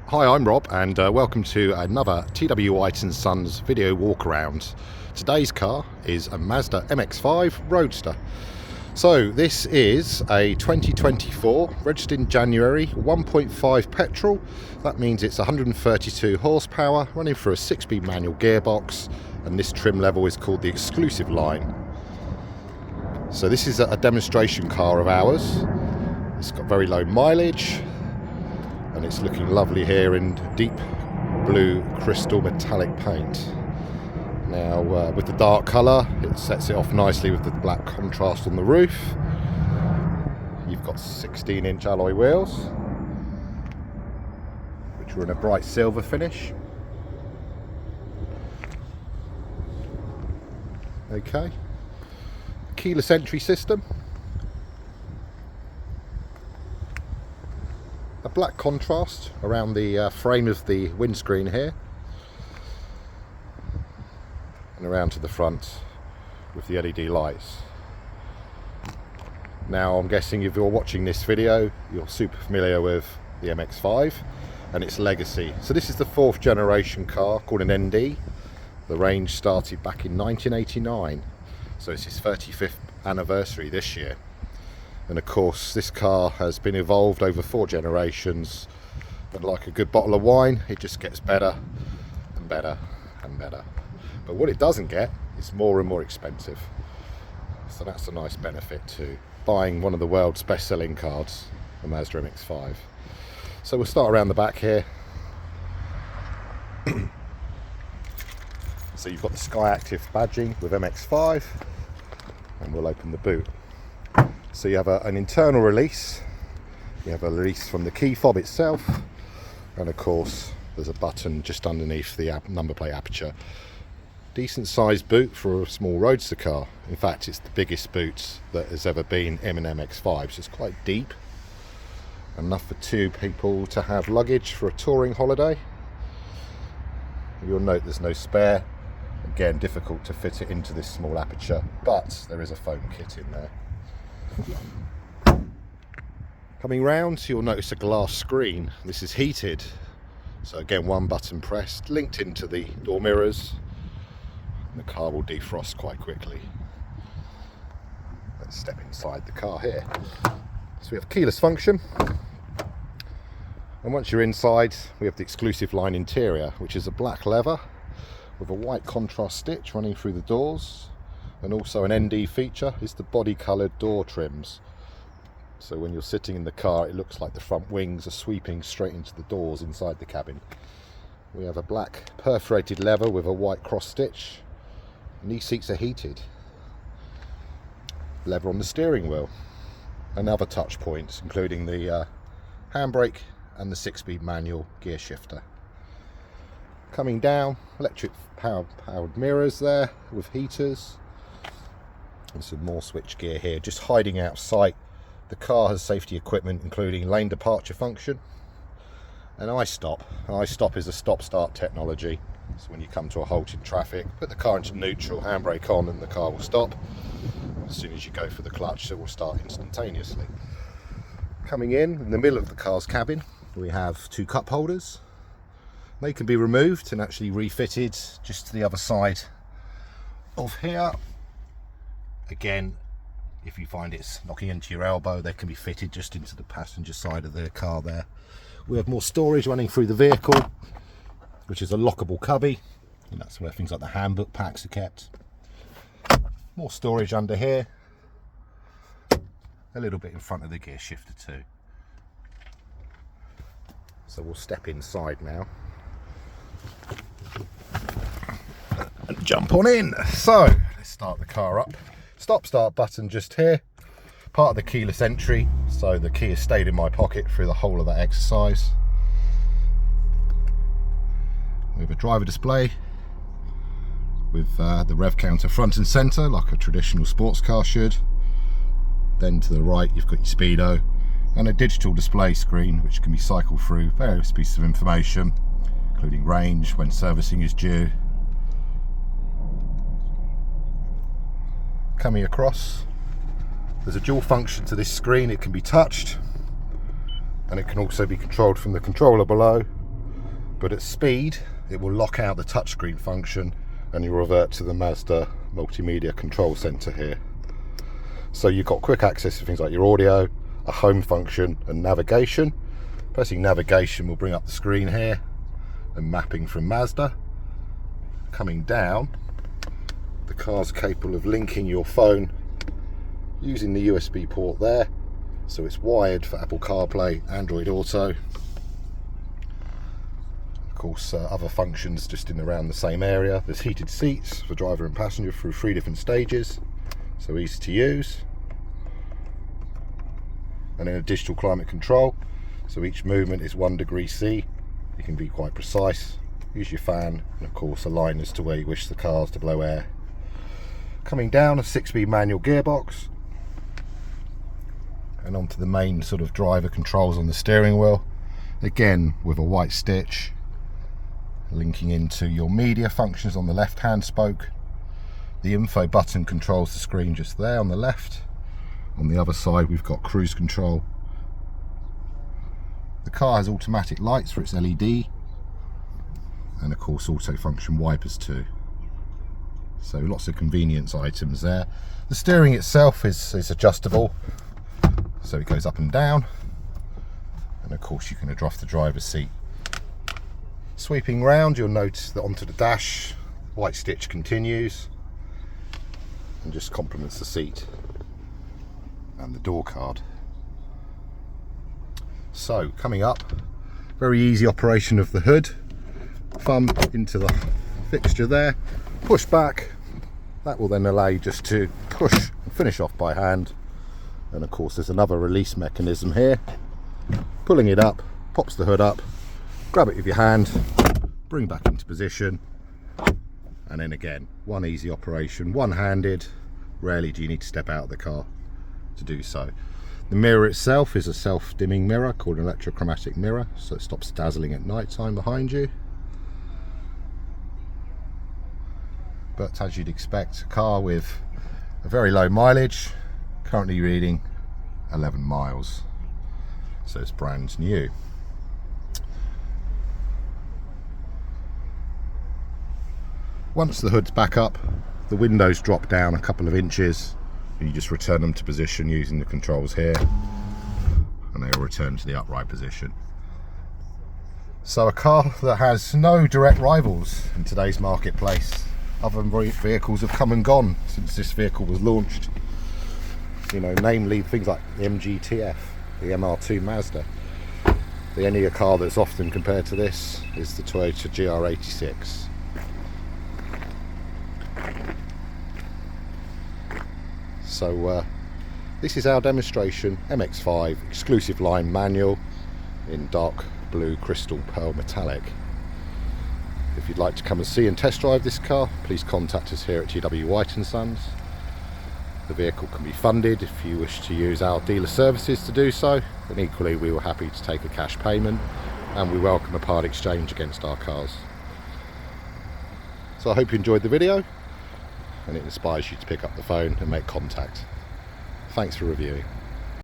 Hi, I'm Rob and welcome to another TW White & Sons video walk around. Today's car is a Mazda MX-5 Roadster. So this is a 2024, registered in January, 1.5 petrol. That means it's 132 horsepower, running through a 6-speed manual gearbox, and this trim level is called the Exclusive-Line. So this is a demonstration car of ours. It's got very low mileage, and it's looking lovely here in deep blue crystal metallic paint. Now with the dark colour, it sets it off nicely with the black contrast on the roof. You've got 16-inch alloy wheels, which are in a bright silver finish. Okay, keyless entry system. A black contrast around the frame of the windscreen here, and around to the front with the LED lights. Now I'm guessing if you're watching this video, you're super familiar with the MX-5 and its legacy. So this is the 4th generation car called an ND. The range started back in 1989, so it's its 35th anniversary this year. And of course this car has been evolved over 4 generations, and like a good bottle of wine, it just gets better and better and better. But what it doesn't get is more and more expensive. So that's a nice benefit to buying one of the world's best-selling cars, the Mazda MX-5. So we'll start around the back here. So you've got the SKYACTIV badging with MX-5, and we'll open the boot. So you have an internal release, you have a release from the key fob itself, and of course there's a button just underneath the number plate aperture. Decent sized boot for a small roadster car. In fact, it's the biggest boot that has ever been in an MX-5, so it's quite deep. Enough for 2 people to have luggage for a touring holiday. You'll note there's no spare. Again, difficult to fit it into this small aperture, but there is a foam kit in there. Coming round, you'll notice a glass screen. This is heated, so again, one button pressed, linked into the door mirrors, and the car will defrost quite quickly. Let's step inside the car here. So we have keyless function, and once you're inside, we have the Exclusive-Line interior, which is a black leather with a white contrast stitch running through the doors. And also an ND feature is the body coloured door trims. So when you're sitting in the car, it looks like the front wings are sweeping straight into the doors inside the cabin. We have a black perforated leather with a white cross stitch, and these seats are heated. Leather on the steering wheel, and other touch points including the handbrake and the 6-speed manual gear shifter. Coming down, electric powered mirrors there with heaters. And some more switch gear here, just hiding out of sight. The car has safety equipment including lane departure function and iStop. iStop is a stop-start technology. So when you come to a halt in traffic, put the car into neutral, handbrake on, and the car will stop. As soon as you go for the clutch, it will start instantaneously. Coming in the middle of the car's cabin, we have 2 cup holders. They can be removed and actually refitted just to the other side of here. Again, if you find it's knocking into your elbow, they can be fitted just into the passenger side of the car there. We have more storage running through the vehicle, which is a lockable cubby, and that's where things like the handbook packs are kept. More storage under here, a little bit in front of the gear shifter too. So we'll step inside now and jump on in. So let's start the car up. Stop start button just here, part of the keyless entry, so the key has stayed in my pocket through the whole of that exercise. We have a driver display with the rev counter front and center like a traditional sports car should. Then to the right you've got your speedo and a digital display screen which can be cycled through various pieces of information including range, when servicing is due. Coming across, there's a dual function to this screen. It can be touched and it can also be controlled from the controller below but at speed it will lock out the touchscreen function and you'll revert to the Mazda multimedia control center here. So you've got quick access to things like your audio, a home function and navigation. Pressing navigation will bring up the screen here and mapping from Mazda. Coming down, the car's capable of linking your phone using the USB port there, so it's wired for Apple CarPlay, Android Auto. Of course, other functions just in around the same area. There's heated seats for driver and passenger through 3 different stages, so easy to use. And then a digital climate control, so each movement is 1 degree C. You can be quite precise. Use your fan, and of course align as to where you wish the cars to blow air. Coming down, a 6-speed manual gearbox, and onto the main sort of driver controls on the steering wheel, again with a white stitch linking into your media functions on the left hand spoke. The info button controls the screen just there on the left. On the other side we've got cruise control. The car has automatic lights for its LED, and of course auto function wipers too. So lots of convenience items there. The steering itself is adjustable, so it goes up and down, and of course you can adjust the driver's seat. Sweeping round, you'll notice that onto the dash, white stitch continues and just complements the seat and the door card. So coming up, very easy operation of the hood. Thumb into the fixture there, push back, that will then allow you just to push and finish off by hand. And of course there's another release mechanism here. Pulling it up, pops the hood up, grab it with your hand, bring back into position, and then again, one easy operation, one-handed. Rarely do you need to step out of the car to do so. The mirror itself is a self-dimming mirror called an electrochromatic mirror, so it stops dazzling at night time behind you. But as you'd expect, a car with a very low mileage, currently reading 11 miles, so it's brand new. Once the hood's back up, the windows drop down a couple of inches, and you just return them to position using the controls here, and they will return to the upright position. So a car that has no direct rivals in today's marketplace. Other vehicles have come and gone since this vehicle was launched. You know, namely things like the MGTF, the MR2 Mazda. The only car that's often compared to this is the Toyota GR86. So this is our demonstration MX-5 exclusive line manual in dark blue crystal pearl metallic. If you'd like to come and see and test drive this car, please contact us here at TW White & Sons. The vehicle can be funded if you wish to use our dealer services to do so, and equally we were happy to take a cash payment, and we welcome a part exchange against our cars. So I hope you enjoyed the video and it inspires you to pick up the phone and make contact. Thanks for reviewing.